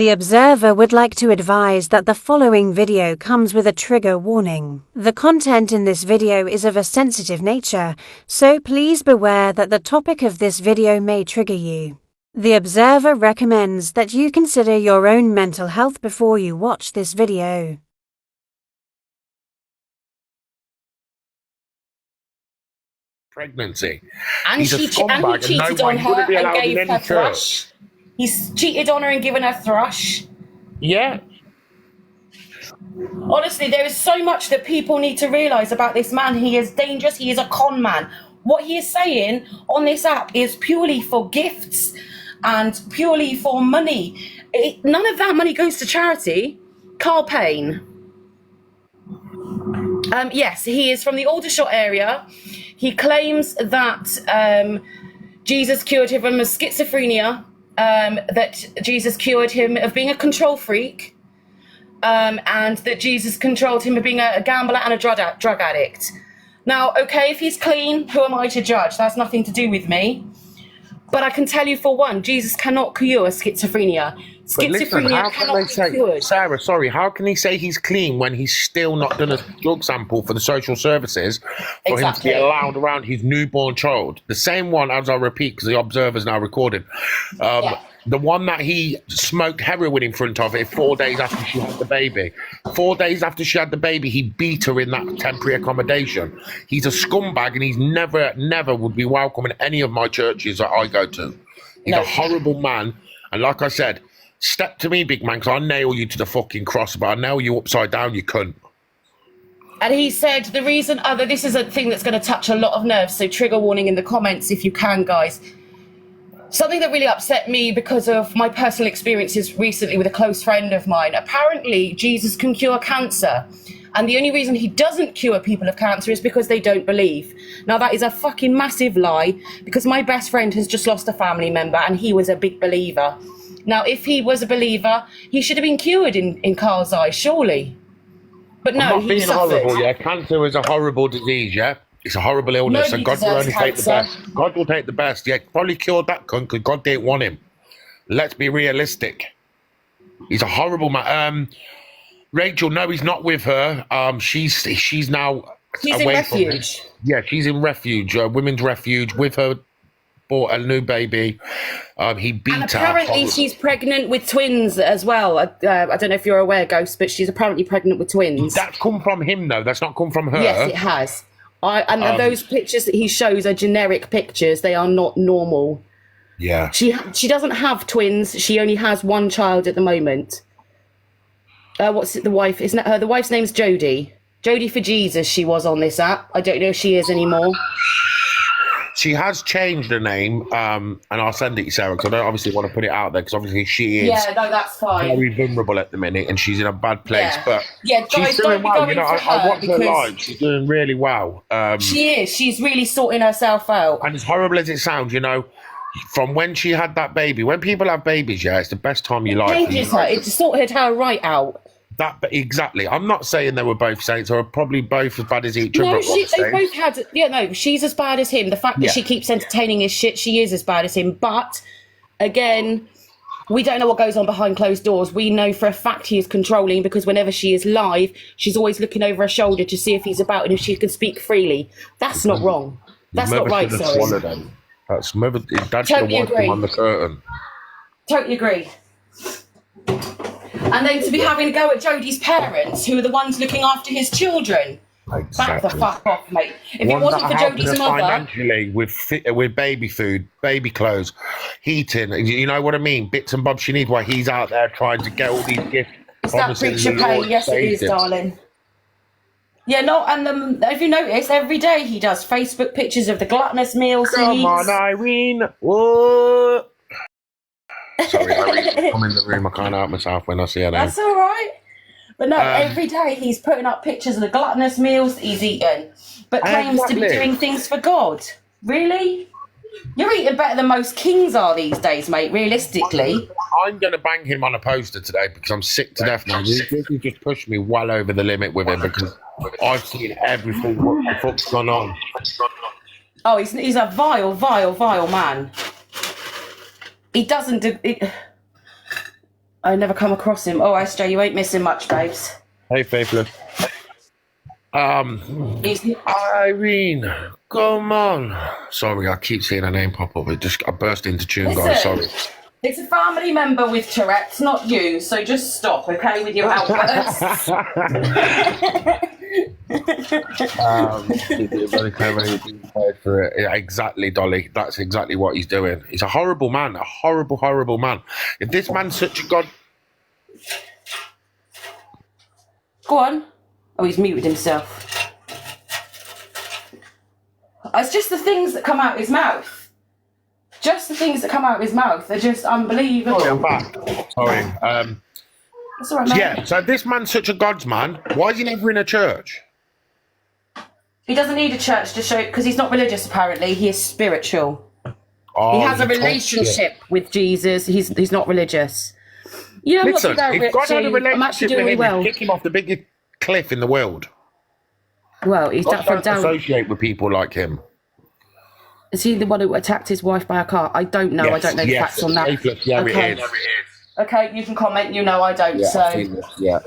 The Observer would like to advise that the following video comes with a trigger warning. The content in this video is of a sensitive nature, so please beware that the topic of this video may trigger you. The Observer recommends that you consider your own mental health before you watch this video. Pregnancy. And he cheated on her and gave her thrush. He's cheated on her and given her thrush. Yeah. Honestly, there is so much that people need to realise about this man. He is dangerous. He is a con man. What he is saying on this app is purely for gifts and purely for money. None of that money goes to charity. Carl Payne. Yes, he is from the Aldershot area. He claims that Jesus cured him of schizophrenia, that Jesus cured him of being a control freak, and that Jesus controlled him of being a gambler and a drug addict. Now, okay, if he's clean, who am I to judge? That's nothing to do with me. But I can tell you for one, Jesus cannot cure schizophrenia. Schizophrenia cannot be cured. Sarah, sorry, how can he say he's clean when he's still not done a blood sample for the social services for him to be allowed around his newborn child? The same one, as I repeat, because the Observer's now recording, the one that he smoked heroin in front of it 4 days after she had the baby. 4 days after she had the baby, he beat her in that temporary accommodation. He's a scumbag, and he's never would be welcome in any of my churches that I go to. He's a horrible man, and like I said, step to me, big man, because I'll nail you to the fucking cross, but I'll nail you upside down, you cunt. And he said the reason, this is a thing that's going to touch a lot of nerves, so trigger warning in the comments if you can, guys. Something that really upset me because of my personal experiences recently with a close friend of mine. Apparently, Jesus can cure cancer. And the only reason he doesn't cure people of cancer is because they don't believe. Now, that is a fucking massive lie, because my best friend has just lost a family member and he was a big believer. Now, if he was a believer, he should have been cured in Carl's eyes, surely. But no, I'm not being horrible, yeah. Cancer is a horrible disease, yeah. It's a horrible illness, and God will only take the best. God will take the best. Yeah, probably cured that cunt because God didn't want him. Let's be realistic. He's a horrible man. Rachel, no, he's not with her. She's now She's away in from him. refuge. Yeah, she's in refuge, women's refuge, with her. Bought a new baby. He beat her. And apparently she's pregnant with twins as well. I don't know if you're aware, Ghost, but she's apparently pregnant with twins. That's come from him, though. That's not come from her. Yes, it has. And those pictures that he shows are generic pictures. They are not normal. Yeah. She doesn't have twins. She only has one child at the moment. What's it? The wife? Isn't it her? The wife's name's Jodie. Jodie for Jesus. She was on this app. I don't know if she is anymore. She has changed her name, and I'll send it to Sarah because I don't obviously want to put it out there because obviously she is that's fine. very vulnerable at the minute and she's in a bad place. Yeah. But guys, she's doing well. You know, I watch her live. She's doing really well. She is. She's really sorting herself out. And as horrible as it sounds, you know, from when she had that baby, when people have babies, yeah, it's the best time you like. It changes her. It sorted her right out. Exactly. I'm not saying they were both saints or probably both as bad as each other. No, they both had. Yeah, no, she's as bad as him. The fact that she keeps entertaining his shit, she is as bad as him. But again, we don't know what goes on behind closed doors. We know for a fact he is controlling because whenever she is live, she's always looking over her shoulder to see if he's about and if she can speak freely. That's not wrong. That's not right. Sorry. That's Dad should have walked him on the curtain. Totally agree. And then to be having a go at Jodie's parents, who are the ones looking after his children. Exactly. Back the fuck off, mate. If it wasn't for Jodie's mother, financially with baby food, baby clothes, heating, you know what I mean? Bits and bobs she needs while he's out there trying to get all these gifts. It's that preacher pay. Yes, it is, darling. Yeah, no, and if you notice, every day he does Facebook pictures of the gluttonous meals he eats. Come on, Irene. What? Sorry, Irene, I'm in the room. I can't help myself when I see her. That's all right. But no, every day he's putting up pictures of the gluttonous meals that he's eaten, but claims to be doing things for God. Really? You're eating better than most kings are these days, mate, realistically. I'm going to bang him on a poster today because I'm sick to death now. This just pushed me well over the limit with him because I've seen everything what the fuck's gone on. Oh, he's a vile, vile, vile man. He doesn't do it. I never come across him. Oh, SJ, you ain't missing much, babes. Hey, Faithless. He's Irene, come on. Sorry, I keep seeing her name pop up. I burst into tune, guys. Sorry. It's a family member with Tourette's, not you. So just stop, okay, with your outbursts. He's very clever. He's being paid for it. Yeah, exactly, Dolly. That's exactly what he's doing. He's a horrible man. A horrible, horrible man. If this man's such a god. Go on. Oh, he's muted himself. It's just the things that come out his mouth. Just the things that come out of his mouth. They're just unbelievable. Sorry, I'm back. Sorry. That's all right, mate. Yeah, so this man's such a God's man. Why is he never in a church? He doesn't need a church to show, because he's not religious, apparently. He is spiritual. Oh, He has a he talks relationship with Jesus. He's not religious. You know, Listen, if God had a I'm actually relationship doing with him, well. he'd kick him off the biggest cliff in the world. Well, he's God that don't down. associate with people like him. Is he the one who attacked his wife by a car? I don't know. I don't know the facts on that. Faithless, yeah, Okay. it is. Okay, you can comment. You know I don't. Yeah, So I've seen this, yeah.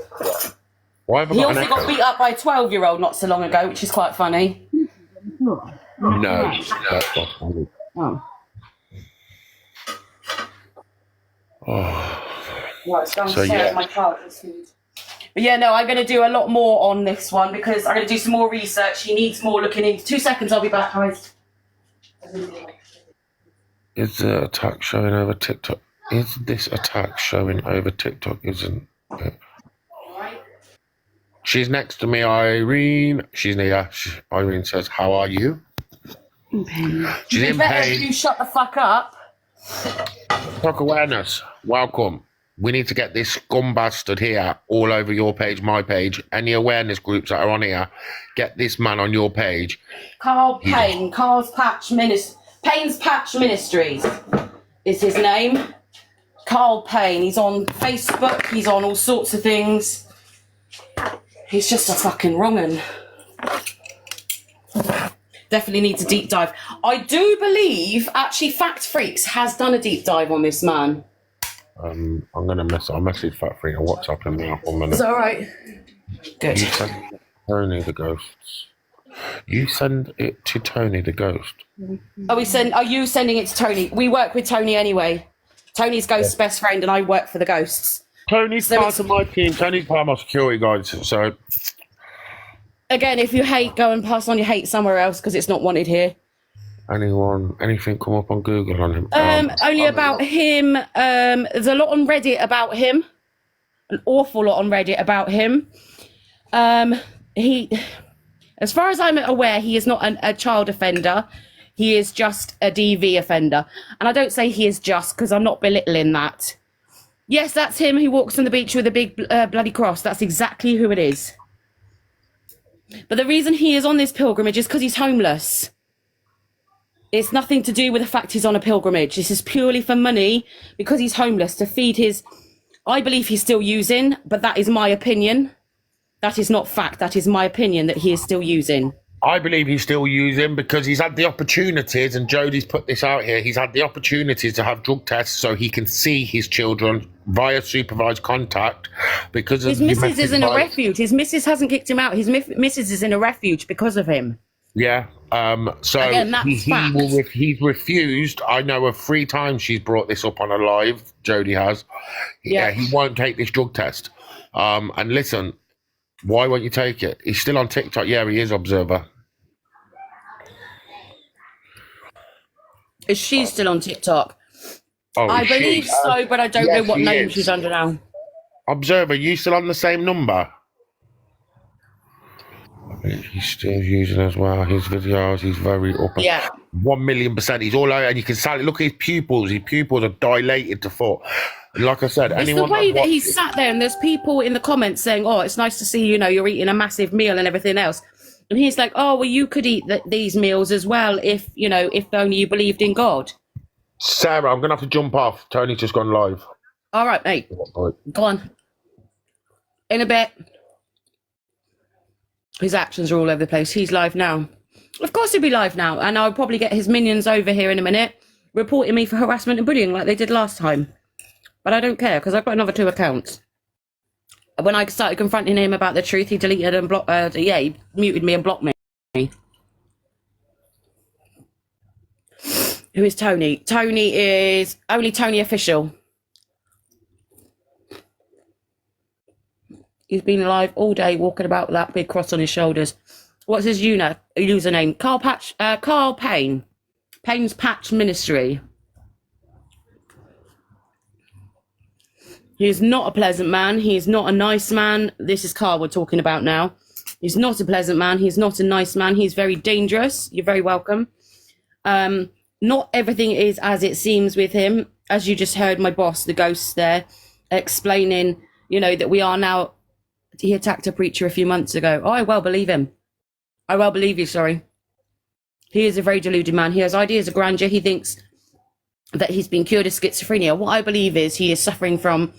Why have I he got an also got echo? beat up by a 12-year-old not so long ago, which is quite funny. No, that's not funny. Oh. Oh, Right, it's going So, to stay yeah. in my car. But yeah, no, I'm going to do a lot more on this one because I'm going to do some more research. He needs more looking into. 2 seconds, I'll be back, guys. is the attack showing over TikTok? Is this attack showing over TikTok? Isn't it? She's next to me, Irene. She's near. Irene says, "How are you?" She's You in better pain. you shut the fuck up. TikTok awareness. Welcome. We need to get this scum bastard here all over your page, my page. Any awareness groups that are on here, get this man on your page. Carl Payne, Payne's Patch Ministries is his name. Carl Payne. He's on Facebook. He's on all sorts of things. He's just a fucking wrong'un. Definitely needs a deep dive. I do believe, actually, Fact Freaks has done a deep dive on this man. I'm gonna I'll message Fat Free on WhatsApp him now. 1 minute. Is that all right? Good. You send Tony the ghosts. You send it to Tony the ghost. Are you sending it to Tony? We work with Tony anyway. Tony's Ghost's best friend, and I work for the Ghosts. Tony's So part it's- of my team. Tony's part of my security guys. So Again, if you hate, go and pass on your hate somewhere else because it's not wanted here. anything come up on Google on him? Only about him. There's a lot on Reddit about him. An awful lot on Reddit about him. He, as far as I'm aware, he is not a child offender. He is just a DV offender. And I don't say he is just because I'm not belittling that. Yes, that's him who walks on the beach with a big bloody cross. That's exactly who it is. But the reason he is on this pilgrimage is because he's homeless. It's nothing to do with the fact he's on a pilgrimage. This is purely for money because he's homeless to feed his... I believe he's still using, but that is my opinion. That is not fact. That is my opinion that he is still using. I believe he's still using because he's had the opportunities, and Jodie's put this out here, he's had the opportunities to have drug tests so he can see his children via supervised contact because His of missus is in a domestic refuge. His missus hasn't kicked him out. His missus is in a refuge because of him. Yeah. So Again, that's fact. he's refused. I know of 3 times she's brought this up on a live. Jodie has. Yeah. He won't take this drug test. And listen, why won't you take it? He's still on TikTok. Yeah, he is, Observer. Is she still on TikTok? Oh, I is she? believe so, but I don't know yes, what she name is. she's under now. Observer, you still on the same number? I believe he's still using as well. His videos, he's very up. Yeah. 1,000,000%. He's all over, and you can look at his pupils. His pupils are dilated to foot. Like I said, It's the anyone way that watched he's it- sat there and there's people in the comments saying, oh, it's nice to see, you're eating a massive meal and everything else. And he's like, oh, well, you could eat these meals as well if only you believed in God. Sarah, I'm going to have to jump off. Tony's just gone live. All right, mate. Go on. In a bit. His actions are all over the place. He's live now. Of course he'll be live now. And I'll probably get his minions over here in a minute, reporting me for harassment and bullying like they did last time. but I don't care because I've got another 2 accounts. When I started confronting him about the truth, he deleted and blocked. He muted me and blocked me. Who is Tony? Tony is only Tony Official. He's been live all day, walking about with that big cross on his shoulders. What's his username? Carl Payne. Payne's Patch Ministry. He is not a pleasant man. He is not a nice man. This is Carl we're talking about now. He's not a pleasant man. He's not a nice man. He's very dangerous. You're very welcome. Not everything is as it seems with him. As you just heard my boss, the ghost there, explaining, that we are now... He attacked a preacher a few months ago. Oh, I well believe him. I well believe you, sorry. He is a very deluded man. He has ideas of grandeur. He thinks that he's been cured of schizophrenia. What I believe is he is suffering from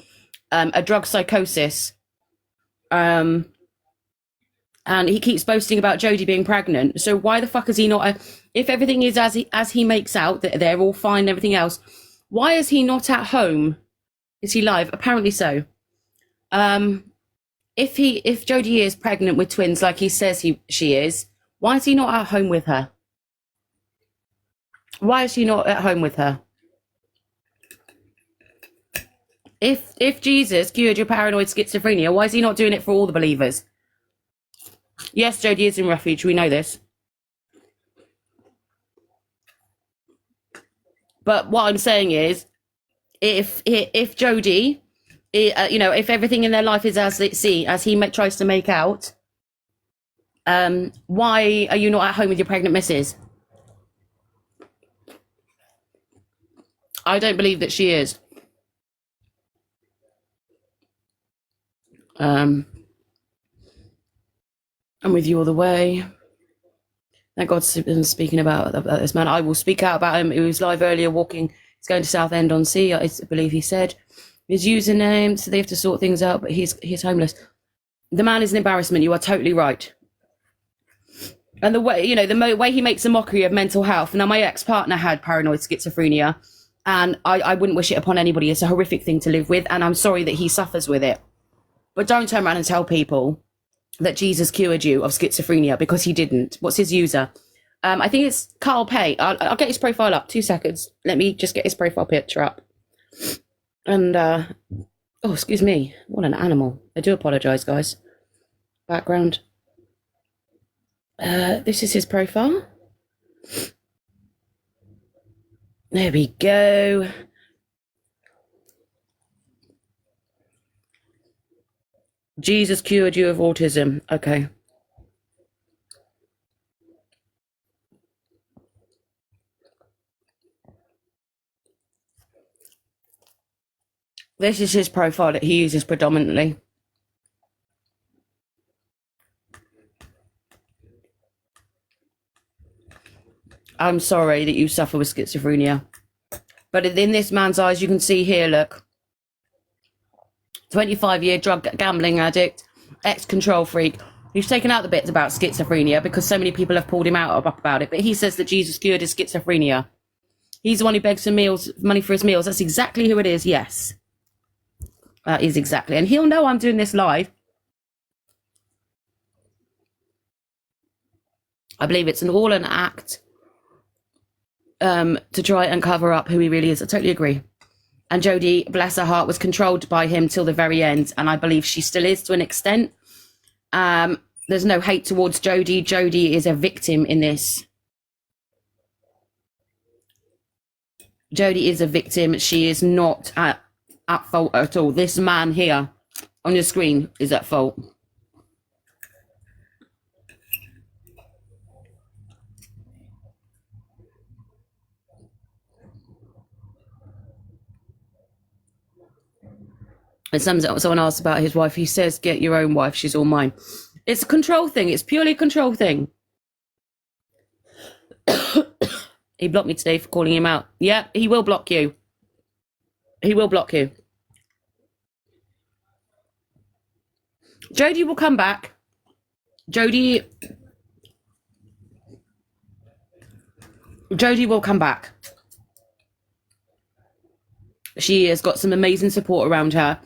a drug psychosis. And he keeps boasting about Jodie being pregnant. So why the fuck is he not... if everything is as he makes out, that they're all fine and everything else, why is he not at home? Is he live? Apparently so. If Jodie is pregnant with twins like he says she is, why is he not at home with her? Why is she not at home with her? If Jesus cured your paranoid schizophrenia, why is he not doing it for all the believers? Yes, Jodie is in refuge. We know this. But what I'm saying is, if Jodie, if everything in their life is as he tries to make out, why are you not at home with your pregnant missus? I don't believe that she is. I'm with you all the way. Thank God speaking about this man. I will speak out about him. He was live earlier walking. He's going to Southend on Sea, I believe he said. His username, so they have to sort things out, but he's homeless. The man is an embarrassment. You are totally right. And the way, the way he makes a mockery of mental health. Now, my ex-partner had paranoid schizophrenia, and I wouldn't wish it upon anybody. It's a horrific thing to live with, and I'm sorry that he suffers with it. But don't turn around and tell people that Jesus cured you of schizophrenia, because he didn't. What's his user? I think it's Carl Pay. I'll get his profile up. 2 seconds. Let me just get his profile picture up. And, oh, excuse me. What an animal. I do apologise, guys. Background. This is his profile. There we go. Jesus cured you of autism. Okay. This is his profile that he uses predominantly. I'm sorry that you suffer with schizophrenia. But in this man's eyes, you can see here, look. 25-year drug gambling addict, ex-control freak. He's taken out the bits about schizophrenia because so many people have pulled him out about it. But he says that Jesus cured his schizophrenia. He's the one who begs for money for his meals. That's exactly who it is, yes. That is exactly. And he'll know I'm doing this live. I believe it's all an act to try and cover up who he really is. I totally agree. And Jodie, bless her heart, was controlled by him till the very end. And I believe she still is to an extent. There's no hate towards Jodie. Jodie is a victim in this. Jodie is a victim. She is not at fault at all. This man here on your screen is at fault. And someone asked about his wife. He says, get your own wife. She's all mine. It's a control thing. It's purely a control thing. He blocked me today for calling him out. Yeah, he will block you. He will block you. Jodie will come back. Jodie will come back. She has got some amazing support around her.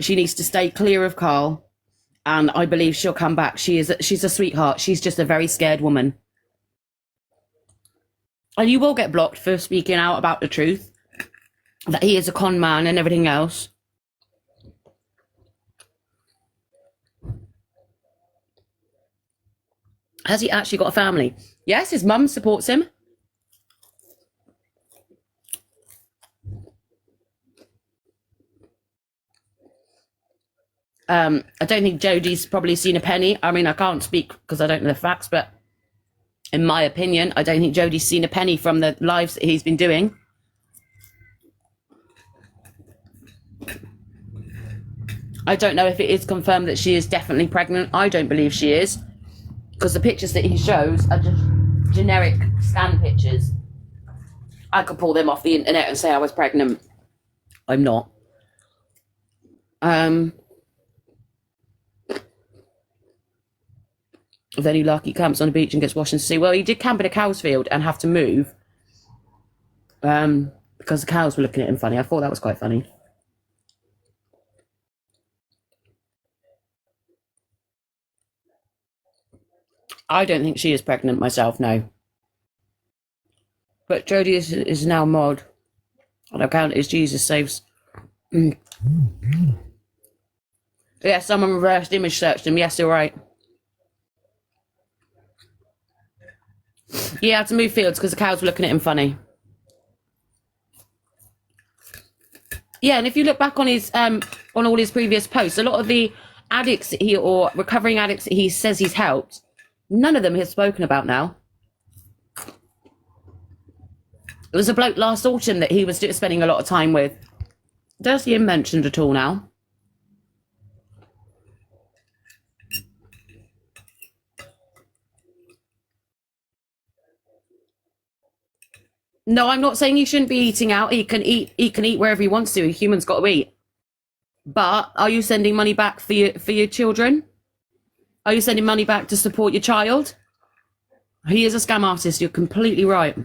She needs to stay clear of Carl, and I believe she'll come back. She's a sweetheart. She's just a very scared woman. And you will get blocked for speaking out about the truth, that he is a con man and everything else. Has he actually got a family? Yes, his mum supports him. I don't think Jodie's probably seen a penny. I mean, I can't speak because I don't know the facts, but in my opinion, I don't think Jodie's seen a penny from the lives that he's been doing. I don't know if it is confirmed that she is definitely pregnant. I don't believe she is, because the pictures that he shows are just generic scan pictures. I could pull them off the internet and say I was pregnant. I'm not. Then he lucky camps on the beach and gets washed in the sea. Well, he did camp in a cow's field and have to move because the cows were looking at him funny. I thought that was quite funny. I don't think she is pregnant myself, no. But Jodie is now mod. On account is Jesus saves. Yeah, someone reversed image searched him. Yes, you're right. He had to move fields because the cows were looking at him funny. Yeah, and if you look back on his on all his previous posts, a lot of the addicts that or recovering addicts that he says he's helped, none of them has spoken about now. There was a bloke last autumn that he was spending a lot of time with. Don't see him mentioned at all now. No, I'm not saying he shouldn't be eating out. He can eat wherever he wants to. A human's got to eat. But are you sending money back for your children? Are you sending money back to support your child? He is a scam artist. You're completely right.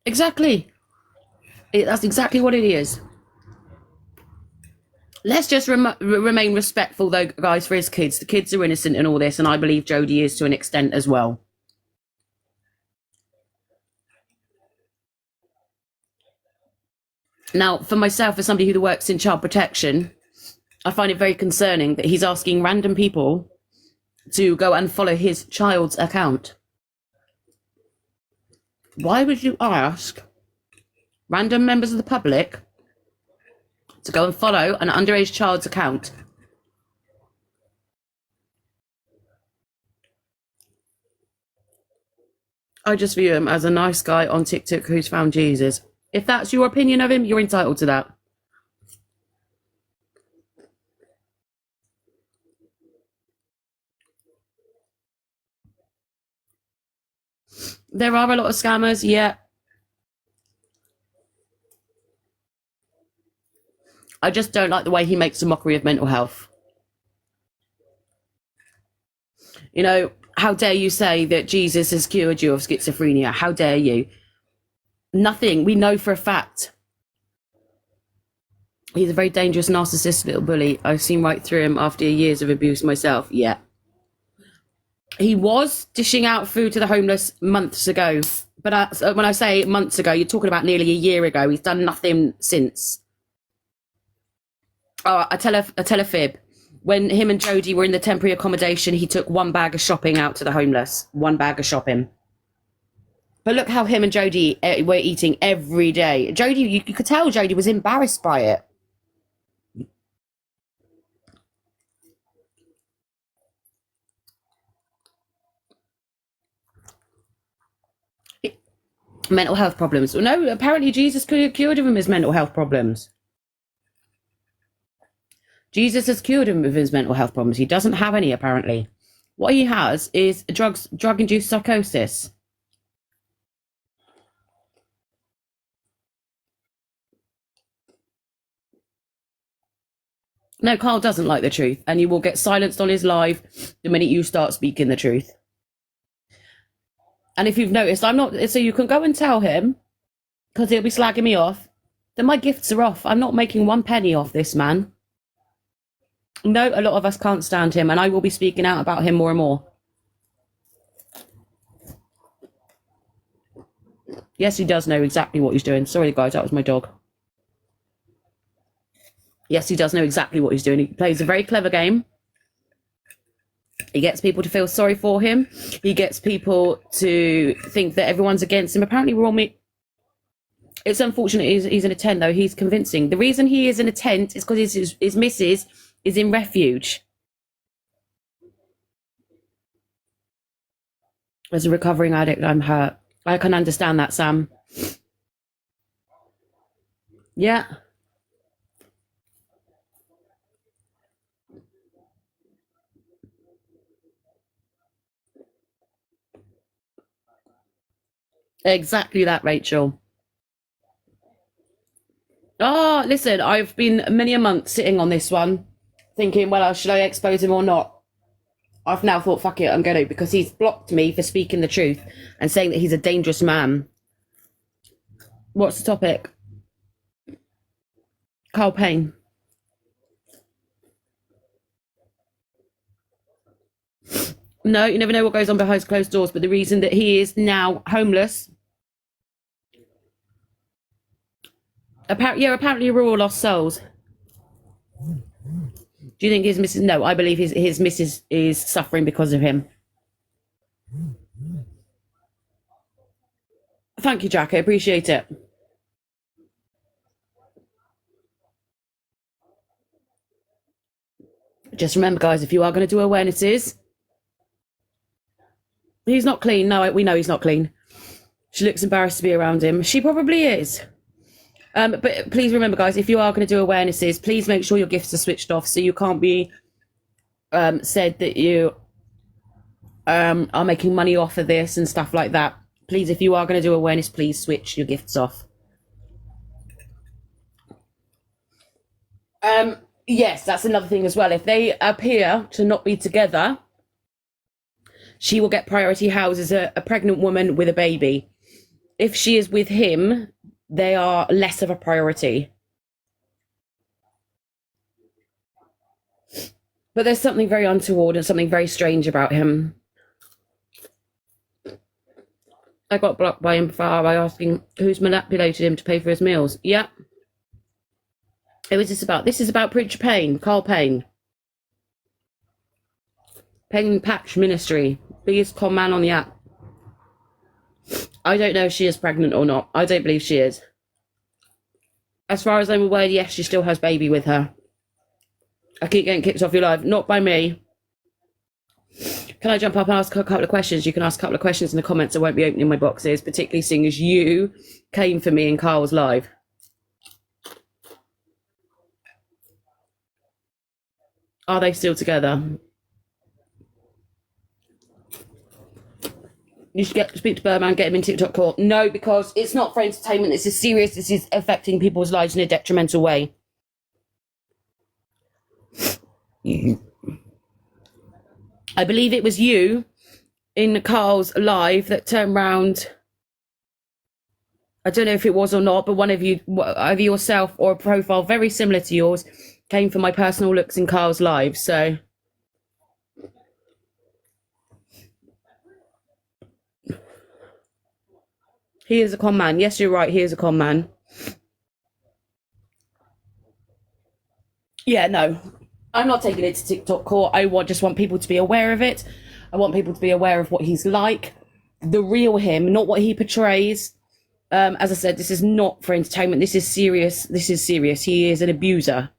Exactly. That's exactly what it is. Let's just remain respectful, though, guys, for his kids. The kids are innocent in all this, and I believe Jodie is to an extent as well. Now, for myself, as somebody who works in child protection, I find it very concerning that he's asking random people to go and follow his child's account. Why would you ask random members of the public to go and follow an underage child's account? I just view him as a nice guy on TikTok who's found Jesus. If that's your opinion of him, you're entitled to that. There are a lot of scammers, yeah. I just don't like the way he makes a mockery of mental health. You know, how dare you say that Jesus has cured you of schizophrenia? How dare you? Nothing. We know for a fact. He's a very dangerous, narcissistic little bully. I've seen right through him after years of abuse myself. Yeah. He was dishing out food to the homeless months ago. But when I say months ago, you're talking about nearly a year ago. He's done nothing since. Oh, I tell a fib. When him and Jodie were in the temporary accommodation, he took one bag of shopping out to the homeless. One bag of shopping. But look how him and Jodie were eating every day. Jodie, you could tell Jodie was embarrassed by it. Mental health problems. No, apparently Jesus cured him of his mental health problems. Jesus has cured him of his mental health problems. He doesn't have any, apparently. What he has is drug-induced psychosis. No, Carl doesn't like the truth, and you will get silenced on his live the minute you start speaking the truth. And if you've noticed, I'm not, so you can go and tell him because he'll be slagging me off, then my gifts are off. I'm not making 1 penny off this man. No, a lot of us can't stand him, and I will be speaking out about him more and more. Yes, he does know exactly what he's doing. Sorry, guys, that was my dog. Yes, he does know exactly what he's doing. He plays a very clever game. He gets people to feel sorry for him. He gets people to think that everyone's against him. Apparently, we're all It's unfortunate he's in a tent, though. He's convincing. The reason he is in a tent is because his missus is in refuge. As a recovering addict, I'm hurt. I can understand that, Sam. Yeah. Exactly that, Rachel. Oh, listen, I've been many a month sitting on this one, thinking, well, should I expose him or not? I've now thought, fuck it, I'm going to, because he's blocked me for speaking the truth and saying that he's a dangerous man. What's the topic? Carl Payne. No, you never know what goes on behind closed doors, but the reason that he is now homeless... apparently we're all lost souls. Do you think his missus... No, I believe his missus is suffering because of him. Thank you, Jack. I appreciate it. Just remember, guys, if you are going to do awarenesses... He's not clean. No, we know he's not clean. She looks embarrassed to be around him. She probably is. But please remember, guys, if you are going to do awarenesses, please make sure your gifts are switched off so you can't be said that you are making money off of this and stuff like that. Please, if you are going to do awareness, please switch your gifts off. Yes, that's another thing as well. If they appear to not be together, she will get priority housed as a pregnant woman with a baby. If she is with him, they are less of a priority. But there's something very untoward and something very strange about him. I got blocked by him by asking who's manipulated him to pay for his meals. Yeah. This is about Preacher Payne, Carl Payne. Payne Patch Ministry. Biggest con man on the app. I don't know if she is pregnant or not. I don't believe she is. As far as I'm aware, yes, she still has baby with her. I keep getting kicked off your live. Not by me. Can I jump up and ask a couple of questions? You can ask a couple of questions in the comments. I won't be opening my boxes, particularly seeing as you came for me in Carl's live. Are they still together? You should speak to Birdman, get him in TikTok court. No, because it's not for entertainment. This is serious. This is affecting people's lives in a detrimental way. I believe it was you in Carl's live that turned round. I don't know if it was or not, but one of you, either yourself or a profile very similar to yours, came for my personal looks in Carl's live. So... he is a con man. Yes, you're right. He is a con man. Yeah, no. I'm not taking it to TikTok court. I just want people to be aware of it. I want people to be aware of what he's like. The real him, not what he portrays. As I said, this is not for entertainment. This is serious. This is serious. He is an abuser.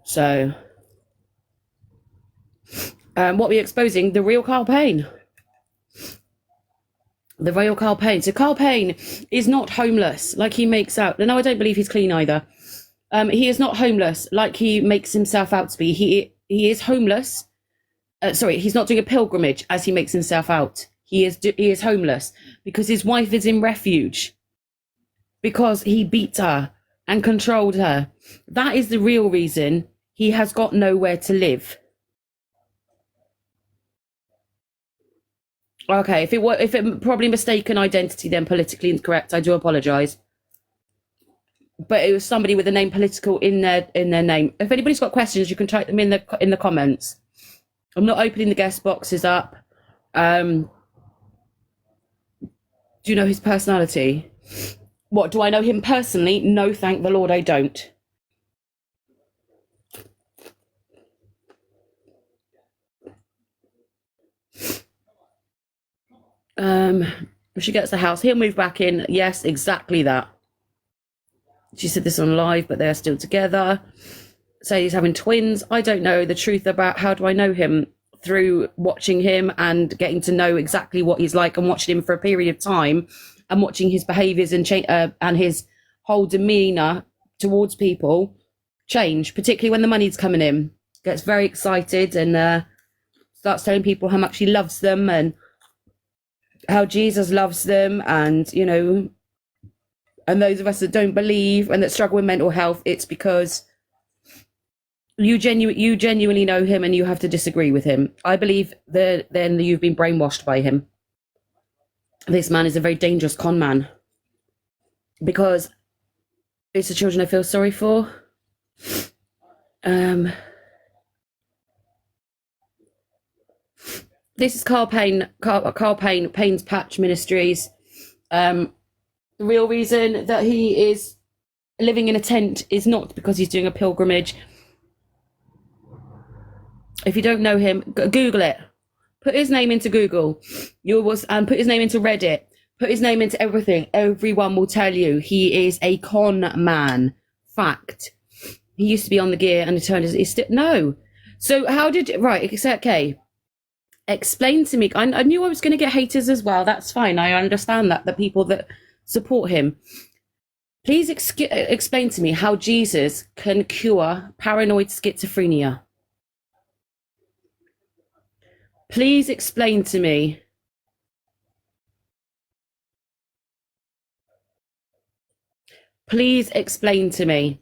So, what we're exposing, the real Carl Payne. The real Carl Payne. So Carl Payne is not homeless like he makes out. No, I don't believe he's clean either. He is not homeless like he makes himself out to be. He is homeless. Sorry, he's not doing a pilgrimage as he makes himself out. He is homeless because his wife is in refuge. Because he beat her and controlled her. That is the real reason he has got nowhere to live. Okay, if it probably mistaken identity, then politically incorrect, I do apologise. But it was somebody with the name political in their name. If anybody's got questions, you can type them in the comments. I'm not opening the guest boxes up. Do you know his personality? What, do I know him personally? No, thank the Lord, I don't. If she gets the house, he'll move back in. Yes, exactly that. She said this on live, but they're still together. Say he's having twins. I don't know the truth about how do I know him? Through watching him and getting to know exactly what he's like and watching him for a period of time and watching his behaviours and his whole demeanour towards people change, particularly when the money's coming in. Gets very excited and starts telling people how much he loves them and how Jesus loves them, and you know, and those of us that don't believe and that struggle with mental health, it's because you genuinely know him and you have to disagree with him. I believe that then you've been brainwashed by him. This man is a very dangerous con man, because it's the children I feel sorry for. This is Carl Payne, Payne's Patch Ministries. The real reason that he is living in a tent is not because he's doing a pilgrimage. If you don't know him, Google it. Put his name into Google. And put his name into Reddit. Put his name into everything. Everyone will tell you he is a con man. Fact. He used to be on the gear and it turned he's still no. So how did right? It's okay. Explain to me. I knew I was going to get haters as well. That's fine. I understand that. The people that support him. Please explain to me how Jesus can cure paranoid schizophrenia. Please explain to me. Please explain to me.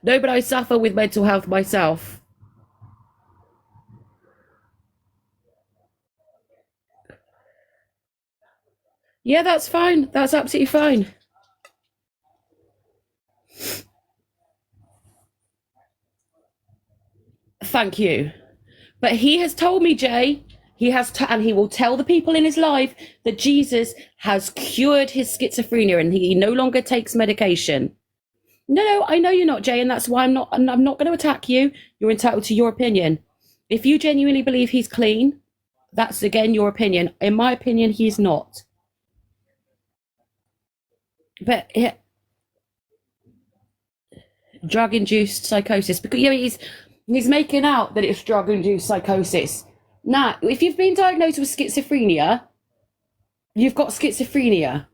No, but I suffer with mental health myself. Yeah, that's fine. That's absolutely fine. Thank you. But he has told me, Jay, and he will tell the people in his life that Jesus has cured his schizophrenia and he no longer takes medication. No, I know you're not, Jay, and that's why I'm not going to attack you. You're entitled to your opinion. If you genuinely believe he's clean, that's again your opinion. In my opinion, he's not. But drug-induced psychosis, because yeah, he's making out that it's drug-induced psychosis. Now, if you've been diagnosed with schizophrenia, you've got schizophrenia.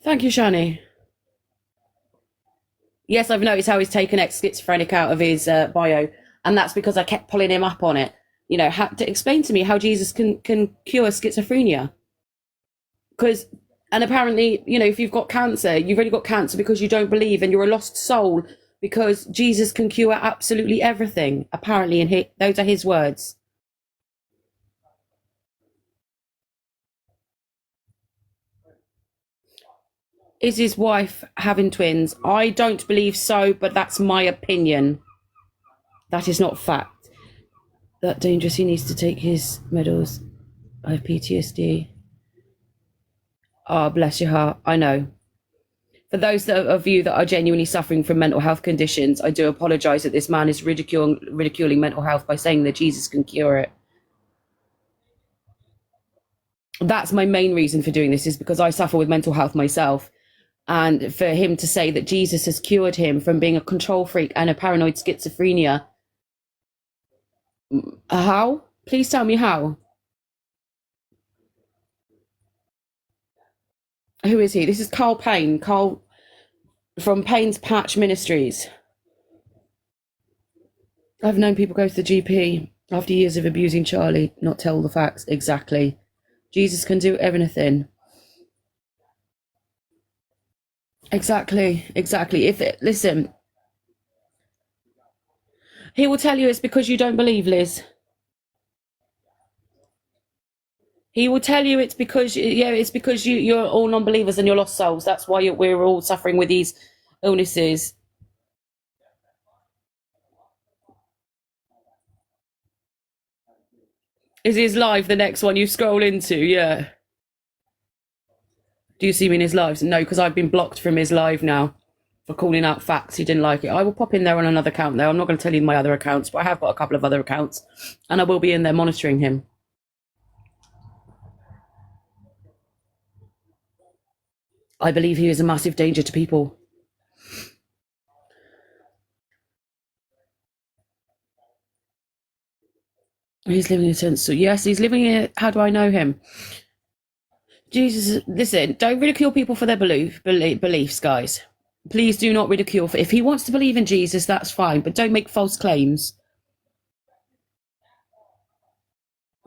Thank you, Shani. Yes, I've noticed how he's taken ex-schizophrenic out of his bio, and that's because I kept pulling him up on it. You know, to explain to me how Jesus can cure schizophrenia. And apparently, you know, if you've got cancer, you've only got cancer because you don't believe and you're a lost soul, because Jesus can cure absolutely everything, apparently, and those are his words. Is his wife having twins? I don't believe so, but that's my opinion. That is not fact. That dangerous, he needs to take his medals. I have PTSD. Oh, bless your heart. I know. For those of you that are genuinely suffering from mental health conditions, I do apologise that this man is ridiculing mental health by saying that Jesus can cure it. That's my main reason for doing this, is because I suffer with mental health myself. And for him to say that Jesus has cured him from being a control freak and a paranoid schizophrenia. How? Please tell me how. Who is he? This is Carl Payne. Carl from Payne's Patch Ministries. I've known people go to the GP After years of abusing Charlie, not tell the facts. Exactly. Jesus can do everything. Exactly. Listen, he will tell you it's because you don't believe, Liz. He will tell you it's because you're all non-believers and you're lost souls. That's why we're all suffering with these illnesses. Is his live the next one you scroll into? Yeah. Do you see me in his lives? No, because I've been blocked from his live now for calling out facts. He didn't like it. I will pop in there on another account though. I'm not going to tell you my other accounts, but I have got a couple of other accounts and I will be in there monitoring him. I believe he is a massive danger to people. He's living in a sense. So yes, he's living in it. How do I know him? Jesus, listen, don't ridicule people for their beliefs, guys. Please do not ridicule. If he wants to believe in Jesus, that's fine, but don't make false claims.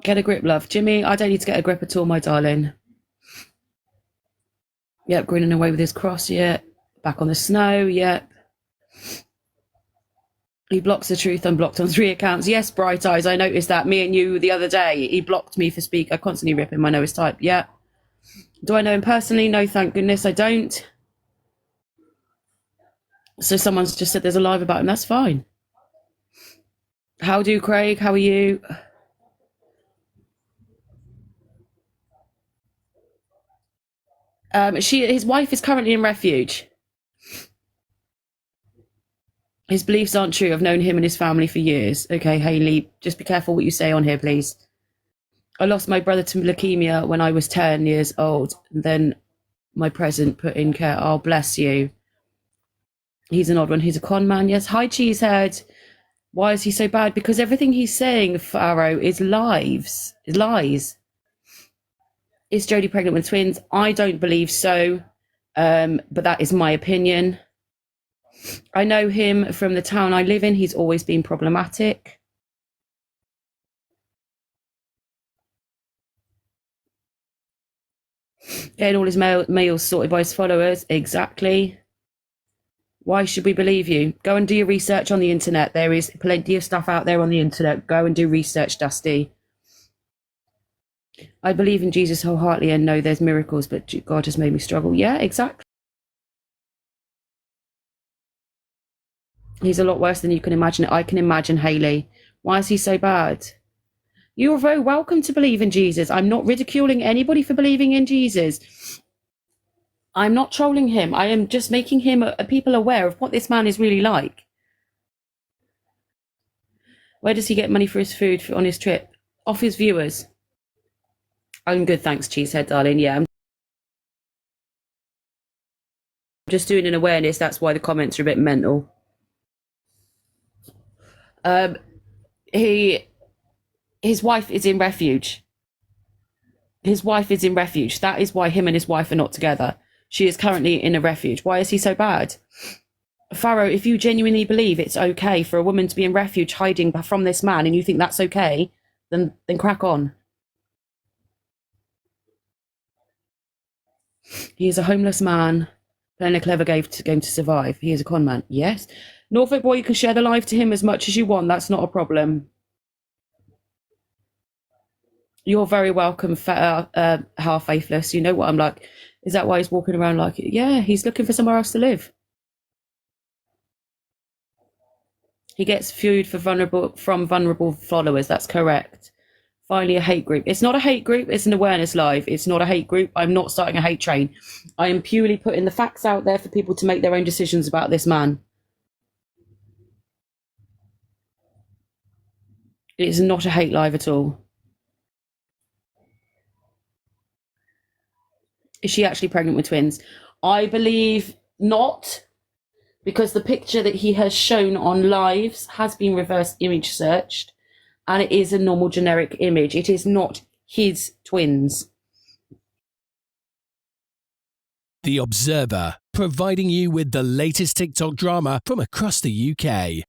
Get a grip, love. Jimmy, I don't need to get a grip at all, my darling. Yep, grinning away with his cross, yep. Back on the snow, yep. He blocks the truth unblocked on 3 accounts. Yes, Bright Eyes, I noticed that. Me and you the other day. He blocked me for speak. I constantly rip him. I know his type, yeah. Do I know him personally? No, thank goodness I don't. So someone's just said there's a live about him. That's fine. How do, Craig? How are you? His wife is currently in refuge. His beliefs aren't true. I've known him and his family for years. Okay, Hayley, just be careful what you say on here, please. I lost my brother to leukemia when I was 10 years old. Then my present put in care. Oh, bless you. He's an odd one. He's a con man. Yes. Hi, Cheesehead. Why is he so bad? Because everything he's saying, Pharaoh, is lies. Is Jodie pregnant with twins? I don't believe so, but that is my opinion. I know him from the town I live in. He's always been problematic. Getting all his mails sorted by his followers. Exactly. Why should we believe you? Go and do your research on the internet. There is plenty of stuff out there on the internet. Go and do research, Dusty. I believe in Jesus wholeheartedly and know there's miracles, but God has made me struggle. Yeah, exactly. He's a lot worse than you can imagine. I can imagine, Hayley. Why is he so bad? You're very welcome to believe in Jesus. I'm not ridiculing anybody for believing in Jesus. I'm not trolling him. I am just making him people aware of what this man is really like. Where does he get money for his food on his trip? Off his viewers. I'm good, thanks, Cheesehead, darling. Yeah, I'm just doing an awareness. That's why the comments are a bit mental. His wife is in refuge. That is why him and his wife are not together. She is currently in a refuge. Why is he so bad? Pharaoh, if you genuinely believe it's okay for a woman to be in refuge hiding from this man and you think that's okay, then crack on. He is a homeless man playing a clever game to survive. He is a con man. Yes. Norfolk boy, you can share the live to him as much as you want. That's not a problem. You're very welcome, half faithless. You know what I'm like. Is that why he's walking around like it? Yeah, he's looking for somewhere else to live. He gets food from vulnerable followers. That's correct. Finally, a hate group. It's not a hate group. It's an awareness live. It's not a hate group. I'm not starting a hate train. I am purely putting the facts out there for people to make their own decisions about this man. It is not a hate live at all. Is she actually pregnant with twins? I believe not, because the picture that he has shown on lives has been reverse image searched, and it is a normal generic image. It is not his twins. The Observer, providing you with the latest TikTok drama from across the UK.